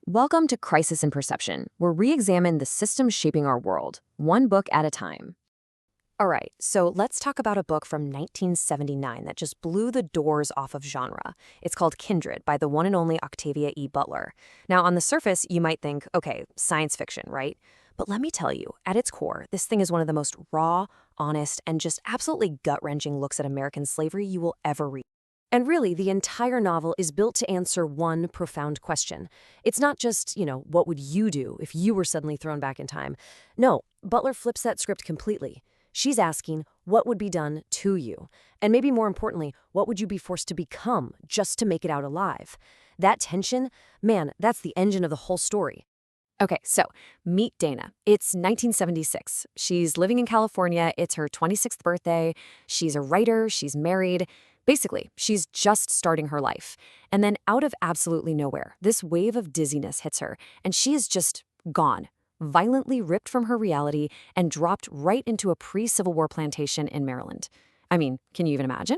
Welcome to Crisis in Perception, where we examine the systems shaping our world, one book at a time. All right, so let's talk about a book from 1979 that just blew the doors off of genre. It's called Kindred by the one and only Octavia E. Butler. Now, on the surface, you might think, okay, science fiction, right? But let me tell you, at its core, this thing is one of the most raw, honest, and just absolutely gut-wrenching looks at American slavery you will ever read. And really, the entire novel is built to answer one profound question. It's not just, what would you do if you were suddenly thrown back in time? No, Butler flips that script completely. She's asking, what would be done to you? And maybe more importantly, what would you be forced to become just to make it out alive? That tension, man, that's the engine of the whole story. Okay, so meet Dana. It's 1976. She's living in California. It's her 26th birthday. She's a writer. She's married. Basically, she's just starting her life. And then out of absolutely nowhere, this wave of dizziness hits her, and she is just gone, violently ripped from her reality and dropped right into a pre-Civil War plantation in Maryland. I mean, can you even imagine?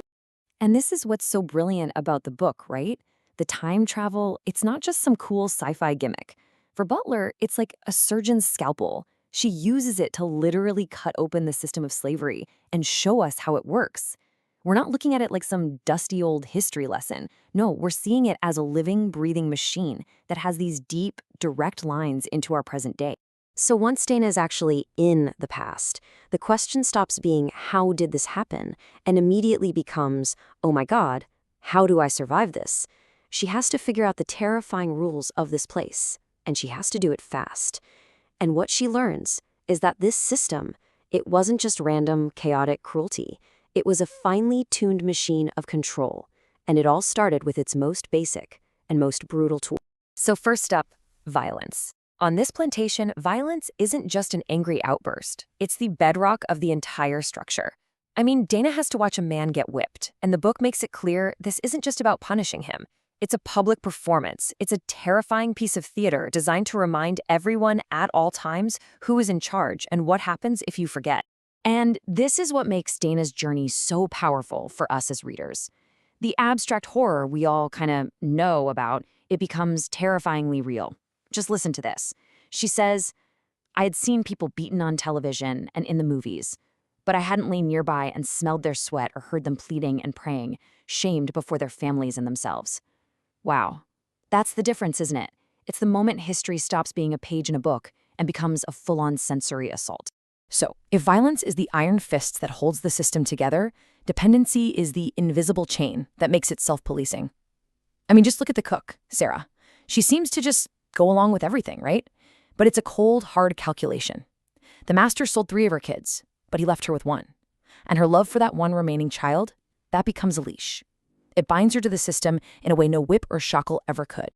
And this is what's so brilliant about the book, right? The time travel, it's not just some cool sci-fi gimmick. For Butler, it's like a surgeon's scalpel. She uses it to literally cut open the system of slavery and show us how it works. We're not looking at it like some dusty old history lesson. No, we're seeing it as a living, breathing machine that has these deep, direct lines into our present day. So once Dana is actually in the past, the question stops being, how did this happen? And immediately becomes, oh my God, how do I survive this? She has to figure out the terrifying rules of this place, and she has to do it fast. And what she learns is that this system, it wasn't just random, chaotic cruelty. It was a finely tuned machine of control, and it all started with its most basic and most brutal tool. So first up, violence. On this plantation, violence isn't just an angry outburst. It's the bedrock of the entire structure. I mean, Dana has to watch a man get whipped, and the book makes it clear this isn't just about punishing him. It's a public performance. It's a terrifying piece of theater designed to remind everyone at all times who is in charge and what happens if you forget. And this is what makes Dana's journey so powerful for us as readers. The abstract horror we all kind of know about, it becomes terrifyingly real. Just listen to this. She says, I had seen people beaten on television and in the movies, but I hadn't lain nearby and smelled their sweat or heard them pleading and praying, shamed before their families and themselves. Wow. That's the difference, isn't it? It's the moment history stops being a page in a book and becomes a full-on sensory assault. So, if violence is the iron fist that holds the system together, dependency is the invisible chain that makes it self-policing. I mean, just look at the cook, Sarah. She seems to just go along with everything, right? But it's a cold, hard calculation. The master sold 3 of her kids, but he left her with 1. And her love for that one remaining child, that becomes a leash. It binds her to the system in a way no whip or shackle ever could.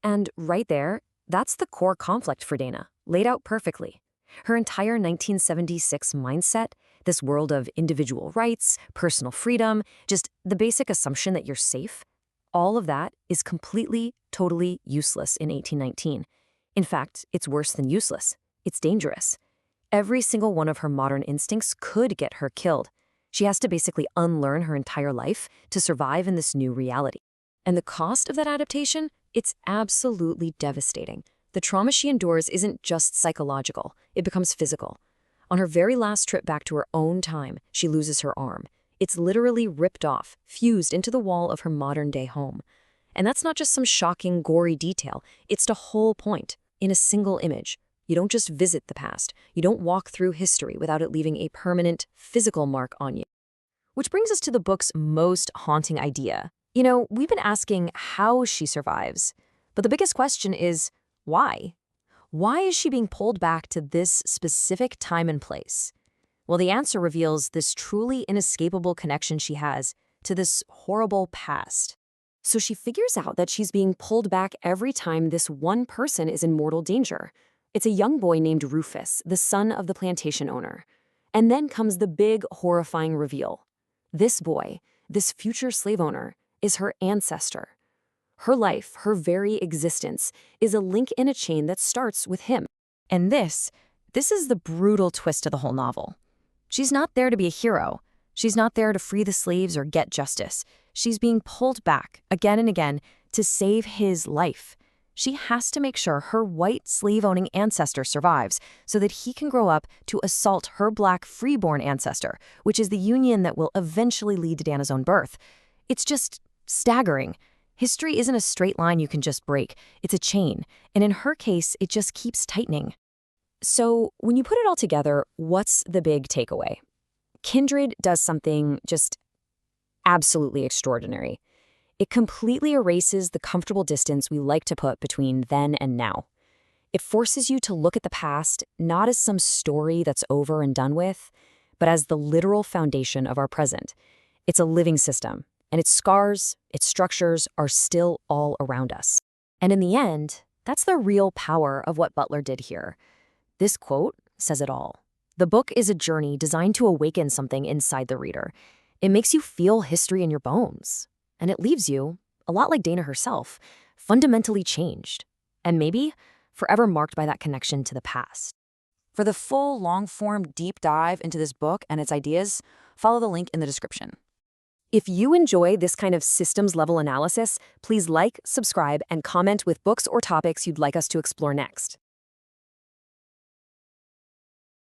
And right there, that's the core conflict for Dana, laid out perfectly. Her entire 1976 mindset, this world of individual rights, personal freedom, just the basic assumption that you're safe, all of that is completely, totally useless in 1819. In fact, it's worse than useless. It's dangerous. Every single one of her modern instincts could get her killed. She has to basically unlearn her entire life to survive in this new reality. And the cost of that adaptation, it's absolutely devastating. The trauma she endures isn't just psychological, it becomes physical. On her very last trip back to her own time, she loses her arm. It's literally ripped off, fused into the wall of her modern-day home. And that's not just some shocking, gory detail, it's the whole point. In a single image, you don't just visit the past, you don't walk through history without it leaving a permanent, physical mark on you. Which brings us to the book's most haunting idea. We've been asking how she survives, but the biggest question is, why? Why is she being pulled back to this specific time and place? Well, the answer reveals this truly inescapable connection she has to this horrible past. So she figures out that she's being pulled back every time this one person is in mortal danger. It's a young boy named Rufus, the son of the plantation owner. And then comes the big, horrifying reveal. This boy, this future slave owner, is her ancestor. Her life, her very existence, is a link in a chain that starts with him. And this is the brutal twist of the whole novel. She's not there to be a hero. She's not there to free the slaves or get justice. She's being pulled back again and again to save his life. She has to make sure her white slave-owning ancestor survives so that he can grow up to assault her black freeborn ancestor, which is the union that will eventually lead to Dana's own birth. It's just staggering. History isn't a straight line you can just break. It's a chain, and in her case, it just keeps tightening. So when you put it all together, what's the big takeaway? Kindred does something just absolutely extraordinary. It completely erases the comfortable distance we like to put between then and now. It forces you to look at the past not as some story that's over and done with, but as the literal foundation of our present. It's a living system, and its scars, its structures are still all around us. And in the end, that's the real power of what Butler did here. This quote says it all. The book is a journey designed to awaken something inside the reader. It makes you feel history in your bones. And it leaves you, a lot like Dana herself, fundamentally changed, and maybe forever marked by that connection to the past. For the full, long-form, deep dive into this book and its ideas, follow the link in the description. If you enjoy this kind of systems-level analysis, please like, subscribe, and comment with books or topics you'd like us to explore next.